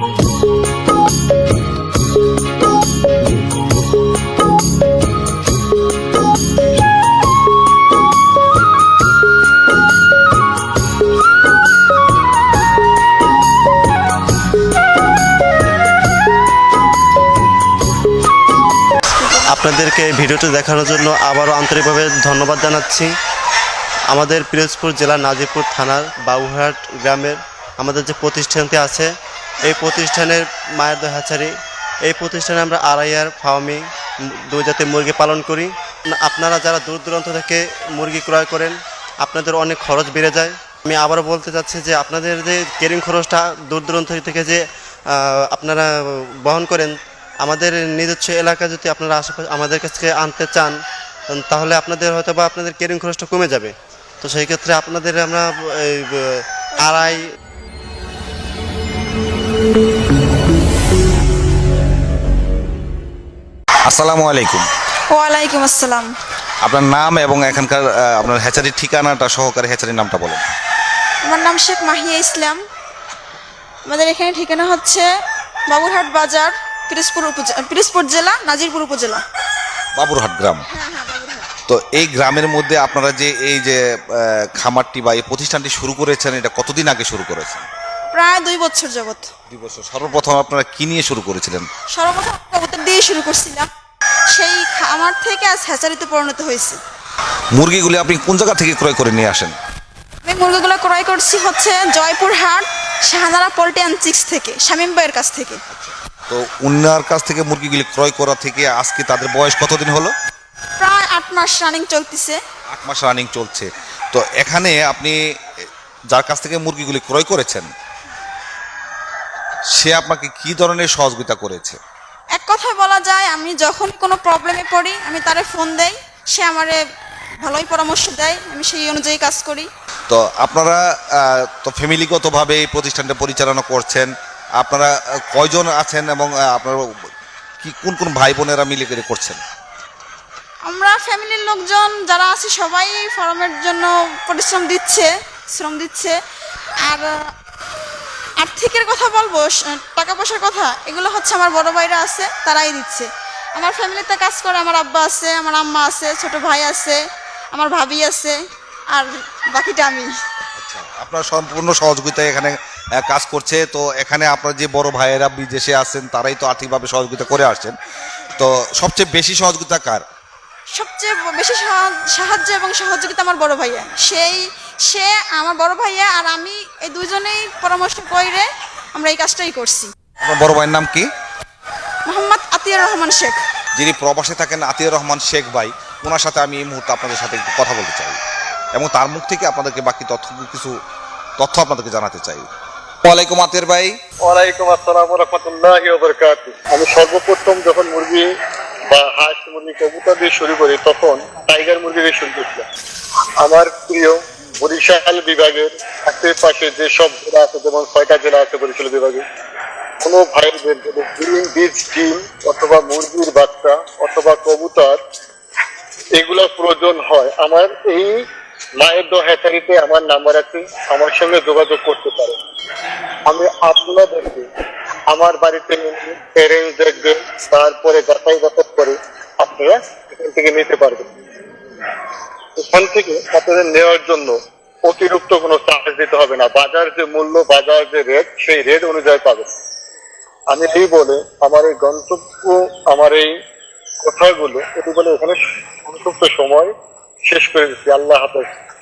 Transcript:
আপনাদেরকে এই ভিডিওটি দেখানোর জন্য আবারও আন্তরিকভাবে ধন্যবাদ জানাচ্ছি। আমাদের পিরোজপুর জেলার নাজিরপুর থানার বাবুরহাট গ্রামের আমাদের যে প্রতিষ্ঠানটি আছে, এই প্রতিষ্ঠানের মায়ের দই হ্যাচারি, এই প্রতিষ্ঠানে আমরা আড়াইয়ার ফার্মিং দুই জাতের মুরগি পালন করি। আপনারা যারা দূর দূরান্ত থেকে মুরগি ক্রয় করেন, আপনাদের অনেক খরচ বেড়ে যায়। আমি আবারও বলতে চাচ্ছি যে আপনাদের যে কেরিং খরচটা দূর দূরান্ত থেকে যে আপনারা বহন করেন, আমাদের নিজস্ব এলাকা যদি আপনারা আশেপাশে আমাদের কাছ থেকে আনতে চান, তাহলে আপনাদের হয়তো বা আপনাদের কেরিং খরচটা কমে যাবে। তো সেই ক্ষেত্রে আপনাদের আমরা আড়াই আসসালামু আলাইকুম। ওয়ালাইকুম আসসালাম। আপনার নাম এবং এখানকার আপনার হ্যাচারির ঠিকানাটা সহকারে হ্যাচারির নামটা বলেন। আমার নাম শেখ মাহিয়া ইসলাম। আমাদের এখানে ঠিকানা হচ্ছে বাবুরহাট বাজার, পিরোজপুর জেলা, নাজিরপুর উপজেলা, বাবুরহাট গ্রাম। তো এই গ্রামের মধ্যে আপনারা যে এই যে খামারটি বা এই প্রতিষ্ঠানটি শুরু করেছেন, এটা কতদিন আগে শুরু করেছেন? প্রায় 2 বছর যাবত। 2 বছর। সর্বপ্রথম আপনারা কি নিয়ে শুরু করেছিলেন? সর্বপ্রথম কবুতর দিয়ে শুরু করছিলাম, সেই খামার থেকে আজ হ্যাচারিতে পরিণত হয়েছে। মুরগিগুলি আপনি কোন জায়গা থেকে ক্রয় করে নিয়ে আসেন? আমি মুরগিগুলো ক্রয় করছি হচ্ছে জয়পুরহাট শাহজারা পোল্ট্রি অ্যান্ড চিক্স থেকে, শামীম ভাইয়ের কাছ থেকে। তো উনার কাছ থেকে মুরগিগুলি ক্রয় করা থেকে আজকে তাদের বয়স কতদিন হলো? প্রায় 8 মাস রানিং চলতেছে। 8 মাস রানিং চলছে। তো এখানে আপনি যার কাছ থেকে মুরগিগুলি ক্রয় করেছেন, সে আপনাকে কি ধরনের সহযোগিতা করেছে? এক কথায় বলা যায়, আমি যখন কোনো প্রবলেমে পড়ি আমি তারে ফোন দেই, সে আমারে ভালোই পরামর্শ দেয়, আমি সেই অনুযায়ী কাজ করি। তো আপনারা তো ফ্যামিলিগতভাবে এই প্রতিষ্ঠানটা পরিচালনা করছেন। আপনারা কয়জন আছেন এবং আপনারা কি কোন কোন ভাই বোনেরা মিলে করে করছেন? আমরা ফ্যামিলির লোকজন যারা আছি সবাই ফার্মের জন্য শ্রম দিচ্ছে। আর আর্থিকের কথা বলবো, টাকা পয়সার কথা, এগুলো হচ্ছে আমার বড় ভাইরা আছে, তারাই দিচ্ছে। আমার ফ্যামিলিতে কাজ করে আমার আব্বা আছে, আমার আম্মা আছে, ছোট ভাই আছে, আমার ভাবি আছে, আর বাকিটা আমি। আচ্ছা, আপনার সম্পূর্ণ সহযোগিতায় এখানে কাজ করছে। তো এখানে আপনার যে বড় ভাইয়েরা বিদেশে আছেন, তারাই তো আর্থিকভাবে সহযোগিতা করে আসছেন। তো সবচেয়ে বেশি সহযোগিতা কার? সবচেয়ে বেশি সাহায্য এবং সহযোগিতা আমার বড় ভাইয়া। সে আমার বড় ভাইয়া আর আমি এই দুজনেই পরামর্শ করে আমরা এই কাজটাই করছি। আপনার বড় ভাইয়ের নাম কি? মোহাম্মদ আতিয়ার রহমান শেখ। যিনি প্রবাসে থাকেন, আতিয়ার রহমান শেখ ভাই, ওনার সাথে আমি এই মুহূর্তে আপনাদের সাথে একটু কথা বলতে চাই এবং তার মুখ থেকে আপনাদেরকে বাকি কিছু তথ্য আপনাদেরকে জানাতে চাই। ওয়ালাইকুম আতিয়ার ভাই। ওয়ালাইকুম আসসালাম ওয়া রাহমাতুল্লাহি ওয়া বারাকাতুহু। আমি সর্বপ্রথম যখন মুরগি বা হাঁস মুরগি কবুতর দিয়ে শুরু করি, তখন টাইগার মুরগি দিয়ে শুরু করছিলাম। আমার প্রিয় বরিশাল বিভাগের আশেপাশে যেসব জেলা আছে, যেমন 6টা জেলা আছে বরিশাল বিভাগে, কোনো ভাইদের যদি গ্রিন বীজ ডিম অথবা মুরগির বাচ্চা অথবা কবুতর এগুলো প্রয়োজন হয়, আমার এই মায়ের দো হ্যাচারিতে আমার নাম্বার আছে, আমার সঙ্গে যোগাযোগ করতে পারে। আমি আপনাদেরকে আমার বাড়িতে অ্যারেঞ্জ দেখবেন, তারপরে যাচাই করে আপনারা এখান থেকে নিতে পারবেন। এখান থেকে আপনাদের নেওয়ার জন্য অতিরিক্ত কোনো চার্জ দিতে হবে না। বাজার যে মূল্য, বাজার যে রেট, সেই রেট অনুযায়ী পাবেন। আমি এই বলে আমার এই গন্তব্য, আমার এই কথাগুলো এটি বলে এখানে সংক্ষিপ্ত সময় শেষ করে দিচ্ছি। আল্লাহ হাফেজ।